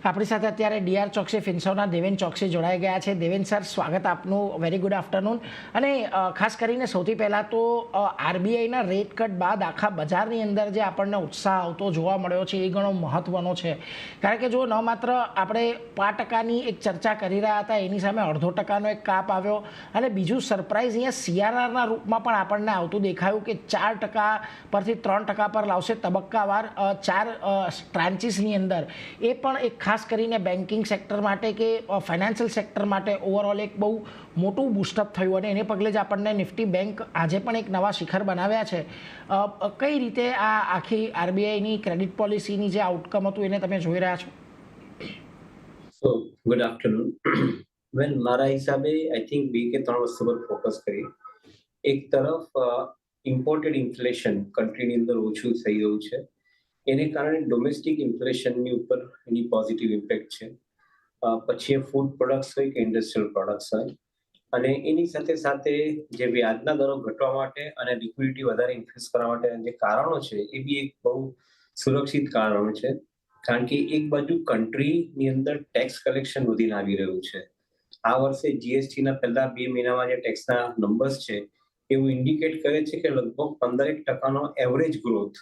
આપણી સાથે અત્યારે ડીઆર ચોકસી ફિન્સોના દેવેન ચોકસી જોડાઈ ગયા છે. દેવેન સર, સ્વાગત આપનું. Very good afternoon. અને ખાસ કરીને સૌથી પહેલાં તો આરબીઆઈના રેટ કટ બાદ આખા બજારની અંદર જે આપણને ઉત્સાહ આવતો જોવા મળ્યો છે એ ઘણો મહત્વનો છે. કારણ કે જો ન માત્ર આપણે 5% એક ચર્ચા કરી રહ્યા હતા, એની સામે 0.5% એક કાપ આવ્યો, અને બીજું સરપ્રાઇઝ અહીંયા સીઆરઆરના રૂપમાં પણ આપણને આવતું દેખાયું કે 4% પરથી 3% પર લાવશે તબક્કાવાર 4 ટ્રાન્ચીસની અંદર. એ પણ એક ખાસ કરીને બેન્કિંગ સેક્ટર માટે કે ફાઇનાન્શિયલ સેક્ટર માટે ઓવરઓલ એક બહુ મોટું બૂસ્ટઅપ થયું, અને એને પગલે જ આપણને નિફ્ટી બેંક આજે પણ એક નવા શિખર બનાવ્યા છે. કઈ રીતે આ આખી આરબીઆઈની ક્રેડિટ પોલિસીની જે આઉટકમ હતું એને તમે જોઈ રહ્યા છો? સો ગુડ આફ્ટરનૂન. વેલ, મારા હિસાબે આઈ થિંક 2 કે 3 વસ્તુ પર ફોકસ કરી. એક તરફ ઇમ્પોર્ટેડ ઇન્ફ્લેશન કન્ટ્રીની અંદર ઓછું થઈ રહ્યું છે, એને કારણે ડોમેસ્ટિક ઇન્ફ્લેશનની ઉપર એની પોઝિટિવ ઇમ્પેક્ટ છે. પછી એ ફૂડ પ્રોડક્ટ્સ હોય કે ઇન્ડસ્ટ્રીયલ પ્રોડક્ટ્સ હોય, અને એની સાથે સાથે જે વ્યાજના દરો ઘટવા માટે અને લિક્વિડિટી વધારે ઇન્ક્રીઝ કરવા માટે જે કારણો છે એ બી એક બહુ સુરક્ષિત કારણો છે. કારણ કે એક બાજુ કન્ટ્રીની અંદર ટેક્સ કલેક્શન વધીને આવી રહ્યું છે. આ વર્ષે જીએસટીના પહેલા 2 મહિનામાં જે ટેક્સના નંબર્સ છે એવું ઇન્ડિકેટ કરે છે કે લગભગ 15% એવરેજ ગ્રોથ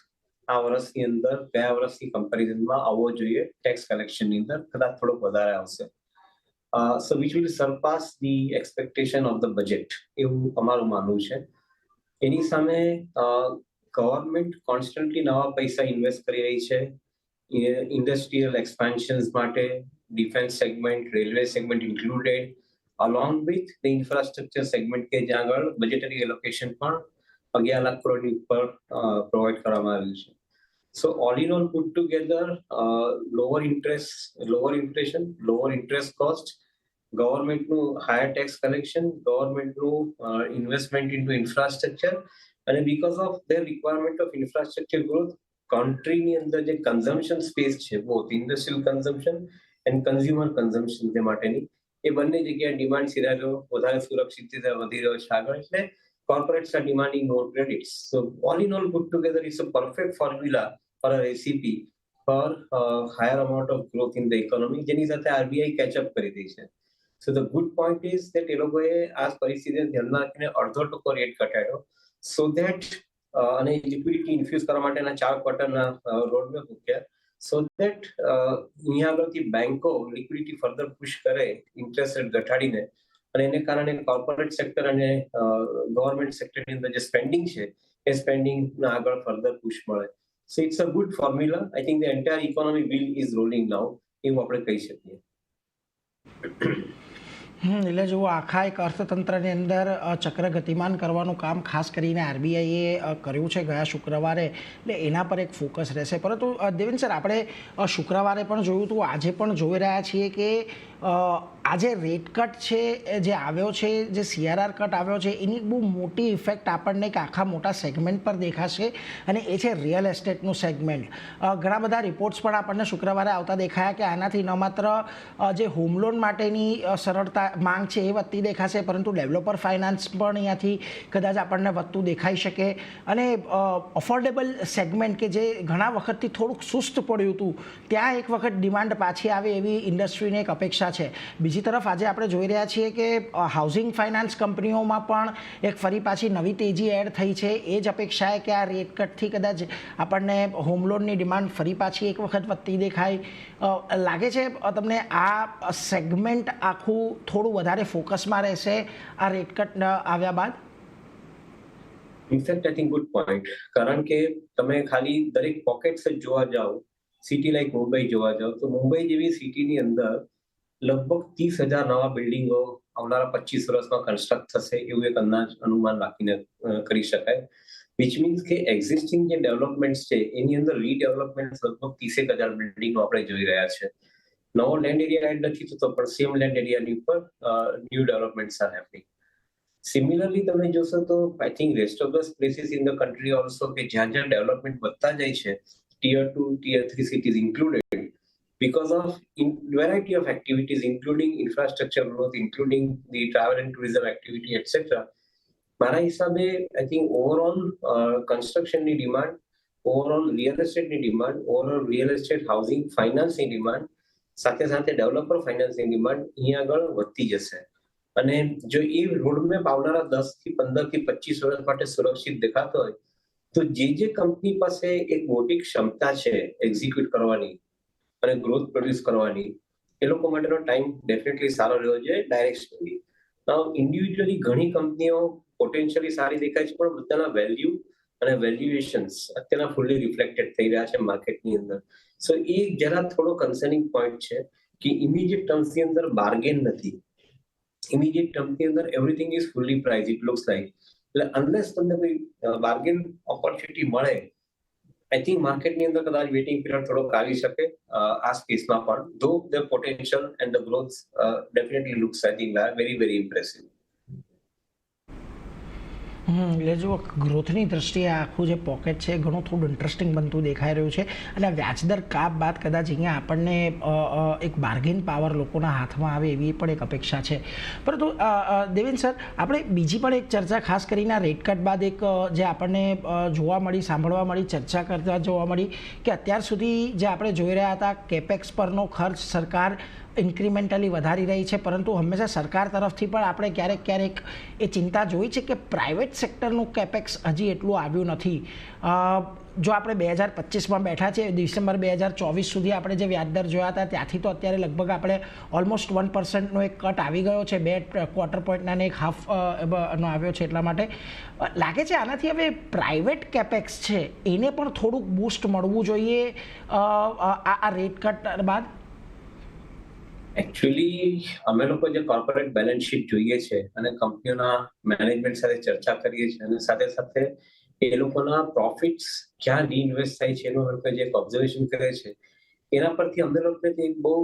આ વર્ષની અંદર ગયા વર્ષની કમ્પેરિઝનમાં આવવો જોઈએ ટેક્સ કલેક્શનની અંદર, કદાચ થોડોક વધારે આવશે. So which will surpass the expectation of the budget, એવું અમારું માનવું છે. એની સામે ગવર્મેન્ટ કોન્સ્ટન્ટલી નવા પૈસા ઇન્વેસ્ટ કરી રહી છે ઇન્ડસ્ટ્રીયલ એક્સપાન્શન્સ માટે, defence segment, railway segment included, along with the infrastructure segment કે જ્યાં આગળ બજેટરી એલોકેશન પણ 11 લાખ કરોડની ઉપર પ્રોવાઈડ કરવામાં આવ્યું છે. So all in all put together, lower inflation, lower interest cost, ગવર્મેન્ટનું હાયર ટેક્સ કલેક્શન, ગવર્મેન્ટનું ઇન્વેસ્ટમેન્ટ ઇન્ટુ ઇન્ફ્રાસ્ટ્રક્ચર, અને because of their requirement of infrastructure growth, કન્ટ્રીની અંદર જે કન્ઝમ્પશન સ્પેસ છે, both industrial consumption and consumer consumption તે માટેની, એ બંને જગ્યાએ ડિમાન્ડ સિનારિયો વધારે સુરક્ષિત રીતે વધી રહ્યો છે આગળ. એટલે corporates are demanding more credits. So all in all put together, it's a perfect formula for a recipe for higher amount of growth in the economy, જેની સાથે આરબીઆઈ કેચ અપ કરી રહી છે. So the good point is that એ લોકોએ આ પરિસ્થિતિને ધ્યાનમાં રાખીને 0.5% રેટ ઘટાડ્યો, so that અને લિક્વિડિટી ઇન્ફ્યુઝ કરવા માટેના 4 ક્વાર્ટરના રોડમેપ મૂક્યા, so that અહીંયા આગળથી બેંકો લિક્વિડિટી ફર્ધર પુશ કરે ઇન્ટરેસ્ટ રેટ ઘટાડીને, અને એને કારણે કોર્પોરેટ સેક્ટર અને ગવર્મેન્ટ સેક્ટરની અંદર જે સ્પેન્ડિંગ છે એ સ્પેન્ડિંગના આગળ ફર્ધર પુશ મળે. So it's a good formula. I think the entire economy wheel is rolling now, એવું આપણે કહી શકીએ. એટલે જુઓ, આખા એક અર્થતંત્રની અંદર ચક્ર ગતિમાન કરવાનું કામ ખાસ કરીને આરબીઆઈએ કર્યું છે ગયા શુક્રવારે, એટલે એના પર એક ફોકસ રહેશે. પરંતુ દેવેન સર, આપણે શુક્રવારે પણ જોયું હતું, આજે પણ જોઈ રહ્યા છીએ કે આજે રેટ કટ છે જે આવ્યો છે, જે સીઆરઆર કટ આવ્યો છે, એની બહુ મોટી ઇફેક્ટ આપણને એક આખા મોટા સેગમેન્ટ પર દેખાશે, અને એ છે રિયલ એસ્ટેટનું સેગમેન્ટ. ઘણા બધા રિપોર્ટ્સ પણ આપણને શુક્રવારે આવતા દેખાયા કે આનાથી ન માત્ર જે હોમ લોન માટેની સરળતા માંગ છે એ વધતી દેખાશે, પરંતુ ડેવલપર ફાઇનાન્સ પણ અહીંયાથી કદાચ આપણને વધતું દેખાઈ શકે, અને અફોર્ડેબલ સેગમેન્ટ કે જે ઘણા વખતથી થોડુંક સુસ્ત પડ્યું હતું ત્યાં એક વખત ડિમાન્ડ પાછી આવે એવી ઇન્ડસ્ટ્રીને એક અપેક્ષા છે. બીજી તરફ આજે આપણે જોઈ રહ્યા છીએ કે હાઉસિંગ ફાઇનાન્સ કંપનીઓમાં પણ એક ફરી પાછી નવી તેજી એડ થઈ છે. એ જ અપેક્ષાએ કે આ રેટ કટથી કદાચ આપણને હોમ લોનની ડિમાન્ડ ફરી પાછી એક વખત વધતી દેખાય. લાગે છે તમને આ સેગમેન્ટ આખું થોડું વધારે ફોકસમાં રહેશે આ રેટ કટ આવ્યા બાદ? In fact I think good point. કારણ કે તમે ખાલી દરેક પોકેટ્સ જ જોવા જાઓ, સિટી લાઈક મુંબઈ જોવા જાઓ, તો મુંબઈ જેવી સિટીની અંદર લગભગ 30,000 નવા બિલ્ડિંગો આવનારા 25 વર્ષમાં કન્સ્ટ્રક્ટ થશે, એવું એક અનુમાન રાખીને કરી શકાય. વિચ મીન્સ કે એક્ઝિસ્ટિંગ જે ડેવલપમેન્ટ છે એની અંદર રીડેવલપમેન્ટ લગભગ 30,000 બિલ્ડિંગો આપણે જોઈ રહ્યા છે. નવો લેન્ડ એરિયા એડ નથી થતો, પણ સેમ લેન્ડ એરિયાની ઉપર new developments are happening. Similarly તમે જોશો તો I think rest of the places in the country also કે જ્યાં જ્યાં ડેવલપમેન્ટ વધતા જાય છે, tier 2, tier 3 cities included, because of variety of activities, including infrastructure growth, including the travel and tourism activity, etc. મારા હિસાબે આઈ થિંક ઓવરઓલ કન્સ્ટ્રક્શનની demand, overall real એસ્ટેટની demand, overall real estate housing ફાઇનાન્સની demand સાથે સાથે developer ફાઇનાન્સની demand અહીંયા આગળ વધતી જશે. અને જો એ રોડમેપ આવનારા 10 થી 15 થી 25 વર્ષ માટે સુરક્ષિત દેખાતો હોય તો જે કંપની પાસે એક મોટી ક્ષમતા છે એક્ઝિક્યુટ કરવાની અને ગ્રોથ પ્રોડ્યુસ કરવાની, એ લોકો માટેનો ટાઈમ ડેફિનેટલી સારો રહ્યો છે ડાયરેક્શનલી. ઇન્ડિવિજ્યુઅલી ઘણી કંપનીઓ પોટેન્શિયલી સારી દેખાય છે, પણ બધાના વેલ્યુ અને વેલ્યુએશન્સ અત્યારના ફૂલી રિફ્લેક્ટેડ થઈ રહ્યા છે માર્કેટની અંદર. સો એ જરા થોડો કન્સર્નિંગ પોઈન્ટ છે કે ઇમિડિયેટ ટર્મ્સની અંદર બાર્ગેન નથી. ઇમિડિયેટ ટર્મની અંદર everything is fully price it looks like. એટલે અનલેસ તમને કોઈ બાર્ગેન ઓપોર્ચ્યુનિટી મળે, આઈ થિંક માર્કેટની અંદર કદાચ વેઇટિંગ પીરિયડ થોડોક આવી શકે આ સ્પેસમાં પણ. ધો the potential and the growth definitely looks I think very very impressive. એટલે જો ગ્રોથની દ્રષ્ટિએ આખું જે પોકેટ છે ઘણું થોડું ઇન્ટરેસ્ટિંગ બનતું દેખાઈ રહ્યું છે. અને વ્યાજદર કાપ બાદ કદાચ અહીંયા આપણને એક બાર્ગેન પાવર લોકોના હાથમાં આવે એવી પણ એક અપેક્ષા છે. પરંતુ દેવેન સર, આપણે બીજી પણ એક ચર્ચા ખાસ કરીને રેટ કટ બાદ એક જે આપણને જોવા મળી, સાંભળવા મળી, ચર્ચા કરતા જોવા મળી કે અત્યાર સુધી જે આપણે જોઈ રહ્યા હતા કેપેક્સ પરનો ખર્ચ સરકાર ઇન્ક્રિમેન્ટલી વધારી રહી છે, પરંતુ હંમેશા સરકાર તરફથી પણ આપણે ક્યારેક એ ચિંતા જોઈ છે કે પ્રાઇવેટ સેક્ટરનું કેપેક્સ હજી એટલું આવ્યું નથી. જો આપણે 2025માં બેઠા છે, ડિસેમ્બર 2024 સુધી આપણે જે વ્યાજદર જોયા હતા ત્યાંથી તો અત્યારે લગભગ આપણે ઓલમોસ્ટ 1%નો એક કટ આવી ગયો છે, 2 ક્વાર્ટર પોઈન્ટના ને 1/2 નો આવ્યો છે. એટલા માટે લાગે છે આનાથી હવે પ્રાઇવેટ કેપેક્સ છે એને પણ થોડુંક બૂસ્ટ મળવું જોઈએ આ રેટ કટ બાદ. એકચ્યુઅલી અમે લોકો જે કોર્પોરેટ બેલેન્સ શીટ જોઈએ છે અને કંપનીઓના મેનેજમેન્ટ સાથે ચર્ચા કરીએ છીએ અને સાથે સાથે એ લોકોના પ્રોફિટ્સ ક્યાં રીઇન્વેસ્ટ થાય છે એનું અમે જે ઓબ્ઝર્વેશન કરે છે, એના પરથી અમને લોકોને એક બહુ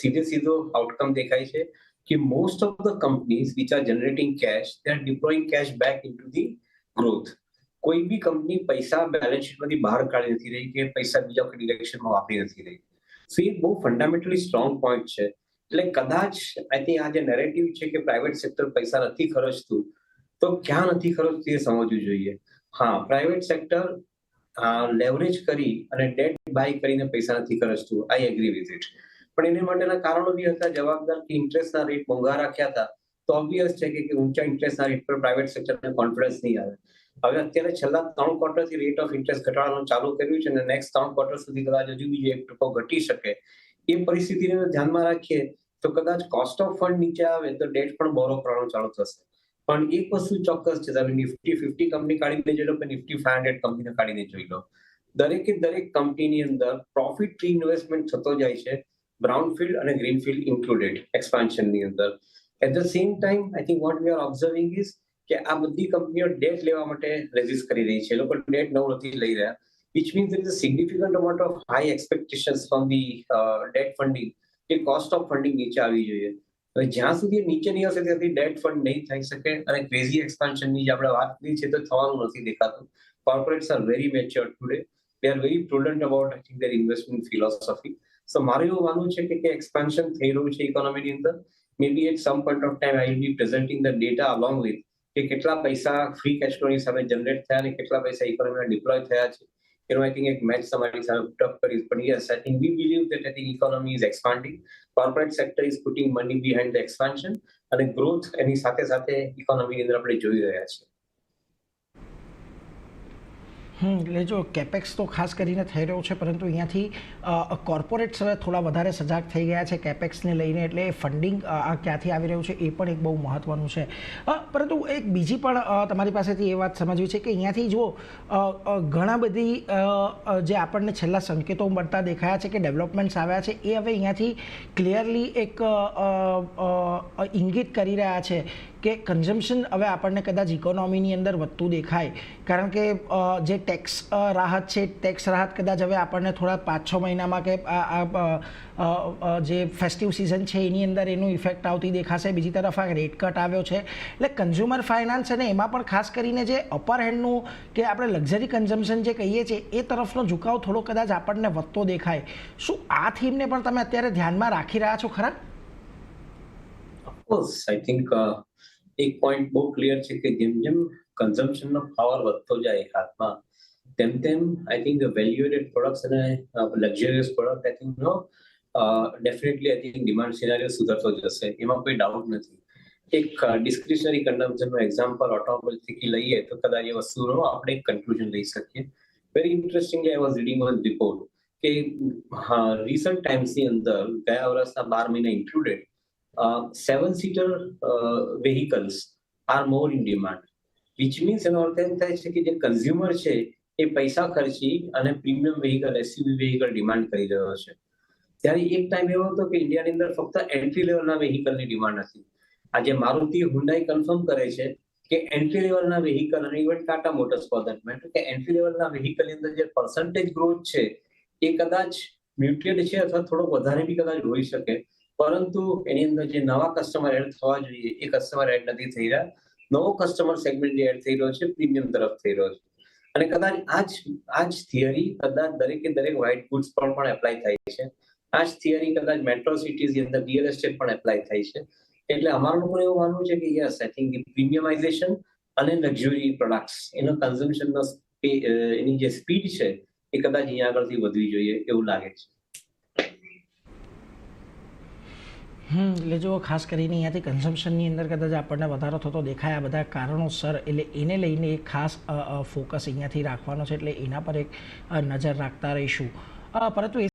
સીધો આઉટકમ દેખાય છે કે most of the companies which are generating cash they are deploying cash back into the growth. કોઈ બી કંપની પૈસા બેલેન્સ શીટમાંથી બહાર કાઢી નથી રહી કે પૈસા બીજા કોઈ ડિરેક્શનમાં વાપરી નથી રહી. સો એ બહુ ફંડામેન્ટલી સ્ટ્રોંગ પોઈન્ટ છે. એટલે કદાચ આઈ થિંક આ જે નેરેટિવ છે કે પ્રાઇવેટ સેક્ટર પૈસા નથી ખર્ચતું, તો ક્યાં નથી ખર્ચતું એ સમજવું જોઈએ. હા, પ્રાઇવેટ સેક્ટર લેવરેજ કરી અને ડેટ બાય કરીને પૈસા નથી ખર્ચતું, આઈ એગ્રી વિથ ઇટ. પણ એને માટેના કારણો બી હતા જવાબદાર કે ઇન્ટરેસ્ટના રેટ મોંઘા રાખ્યા હતા. તો ઓબ્વિયસ છે કે ઊંચા ઇન્ટરેસ્ટના રેટ પર પ્રાઇવેટ સેક્ટરને કોન્ફિડન્સ નહીં આવે. હવે અત્યારે છેલ્લા 3 ક્વાર્ટરથી રેટ ઓફ ઇન્ટરેસ્ટ ઘટાડવાનું ચાલુ કર્યું છે અને નેક્સ્ટ 3 ક્વાર્ટર સુધી કદાચ હજુ બીજો એક ટકો ઘટી શકે. એ પરિસ્થિતિને ધ્યાનમાં રાખીએ તો કદાચ કોસ્ટ ઓફ ફંડ નીચે આવે તો ડેટ પણ બોરો કરવાનું ચાલુ થશે. પણ એક વસ્તુ ચોક્કસ છે, તમે નિફ્ટી 50 કંપની કાઢીને જોઈ લો કે નિફ્ટી 500 કંપનીને કાઢીને જોઈ લો, દરેક કંપનીની અંદર પ્રોફિટ રીઇન્વેસ્ટમેન્ટ થતો જાય છે, બ્રાઉનફિલ્ડ અને ગ્રીનફિલ્ડ ઇન્ક્લુડેડ એક્સપાન્શનની અંદર. At the same time I think what we are observing is કે આ બધી કંપનીઓ ડેટ લેવા માટે રેઝિસ્ટ કરી રહી છે. લોકો ડેટ નવું નથી લઈ રહ્યા, which means there is a significant amount of high expectations from the debt funding કે કોસ્ટ ઓફ ફંડિંગ નીચે આવી જોઈએ. હવે જ્યાં સુધી નીચે નહીં હશે ત્યાંથી ડેટ ફંડ નહીં થઈ શકે અને ક્રેઝી એક્સપાન્શનની જે આપણે વાત કરી છે તો થવાનું નથી દેખાતું. Corporates are very mature today, they are very prudent about I think their investment philosophy. So મારું એવું માનવું છે કે એક્સપાન્શન થઈ રહ્યું છે ઇકોનોમીની અંદર. Maybe at some point of time I will be presenting the data along with કે કેટલા પૈસા ફ્રી કેશ ફ્લોની સામે જનરેટ થયા અને કેટલા પૈસા ઇકોનોમીમાં ડિપ્લોય થયા છે. I think એક મેચ તમારી સામે put up કરીશ. But yes, I think we believe that I think economy is expanding. Corporate sector is putting money behind the expansion અને growth એની સાથે સાથે ઇકોનોમીની અંદર આપણે જોઈ રહ્યા છીએ. એટલે જો કેપેક્સ તો ખાસ કરીને થઈ રહ્યો છે, પરંતુ અહીંયાથી કોર્પોરેટ્સ હવે થોડા વધારે સજાગ થઈ ગયા છે કેપેક્સને લઈને, એટલે ફંડિંગ ક્યાંથી આવી રહ્યું છે એ પણ એક બહુ મહત્ત્વનું છે. પરંતુ એક બીજી પણ તમારી પાસેથી એ વાત સમજવી છે કે અહીંયાથી જો ઘણા બધી જે આપણને છેલ્લા સંકેતો મળતા દેખાયા છે કે ડેવલપમેન્ટ્સ આવ્યા છે, એ હવે અહીંયાથી ક્લિયરલી એક ઇંગિત કરી રહ્યા છે કે કન્ઝમ્પશન હવે આપણને કદાચ ઇકોનોમીની અંદર વધતું દેખાય. કારણ કે જે ટેક્સ રાહત છે, ટેક્સ રાહત કદાચ હવે આપણને થોડા 5-6 મહિનામાં કે જે ફેસ્ટિવ સિઝન છે એની અંદર એનું ઇફેક્ટ આવતી દેખાશે. બીજી તરફ આ રેટ કટ આવ્યો છે, એટલે કન્ઝ્યુમર ફાઇનાન્સ અને એમાં પણ ખાસ કરીને જે અપર હેન્ડનું કે આપણે લક્ઝરી કન્ઝમ્પશન જે કહીએ છીએ એ તરફનો ઝુકાવ થોડો કદાચ આપણને વધતો દેખાય. શું આ થીમને પણ તમે અત્યારે ધ્યાનમાં રાખી રહ્યા છો ખરા? ઓફકોર્સ આઈ થિંક એક પોઈન્ટ બહુ ક્લિયર છે કે જેમ જેમ કન્ઝમ્પશનનો પાવર વધતો જાય હાથમાં, તેમ તેમ આઈ થિંક વેલ્યુએટેડ પ્રોડક્ટ્સ અને luxurious product I think definitely I think demand scenario સુધરતો જશે, એમાં કોઈ ડાઉટ નથી. એક ડિસ્ક્રિશનરી કન્ઝમ્પશનનું એક્ઝામ્પલ ઓટોમોબાઈલથી લઈએ તો કદાચ એ વસ્તુનો આપણે એક કન્ક્લુઝન લઈ શકીએ. Very interestingly I was reading one report કે રિસન્ટ ટાઈમ્સની અંદર ગયા વર્ષના 12 મહિના included 7-seater vehicles are more in demand, which means એનો અર્થ એમ થાય છે કે જે કન્ઝ્યુમર છે એ પૈસા ખર્ચી અને premium vehicle SUV vehicle demand કરી રહ્યો છે. ત્યારે એક ટાઈમ એવો હતો કે ઇન્ડિયાની અંદર ફક્ત એન્ટ્રી લેવલના વેહિકલની ડિમાન્ડ હતી. આજે મારુતિ હુન્ડાઈ કન્ફર્મ કરે છે કે એન્ટ્રી લેવલના વેહિકલ અને even Tata motors for that matter કે એન્ટ્રી લેવલના વેહિકલની અંદર જે પર્સન્ટેજ ગ્રોથ છે એ કદાચ મ્યુટેડ છે અથવા થોડો વધારે બી કદાચ હોઈ શકે, પરંતુ એની અંદર જે નવા કસ્ટમર એડ થવા જોઈએ એ કસ્ટમર એડ નથી થઈ રહ્યા. નવો કસ્ટમર સેગમેન્ટ જે એડ થઈ રહ્યો છે પ્રીમિયમ તરફ થઈ રહ્યો છે. અને કદાચ આ જ થિયરી કદાચ દરેકે દરેક વ્હાઇટ ગુડ્સ પર પણ એપ્લાય થાય છે. આ જ થિયરી કદાચ મેટ્રો સિટીઝની અંદર રિયલ એસ્ટેટ પણ એપ્લાય થાય છે. એટલે અમારું લોકો એવું માનવું છે કે યસ, આઈ થિંક પ્રીમિયમાઇઝેશન અને લક્ઝરી પ્રોડક્ટ્સ એનો કન્ઝમ્પશનનો એની જે સ્પીડ છે એ કદાચ અહીંયા આગળથી વધવી જોઈએ એવું લાગે છે. એટલે જો ખાસ કરીને અહીંયાથી કન્ઝમ્પશનની અંદર કદાચ આપણને વધારો થતો દેખાય આ બધા કારણોસર, એટલે એને લઈને એક ખાસ ફોકસ અહીંયાથી રાખવાનો છે, એટલે એના પર એક નજર રાખતા રહીશું. પરંતુ એ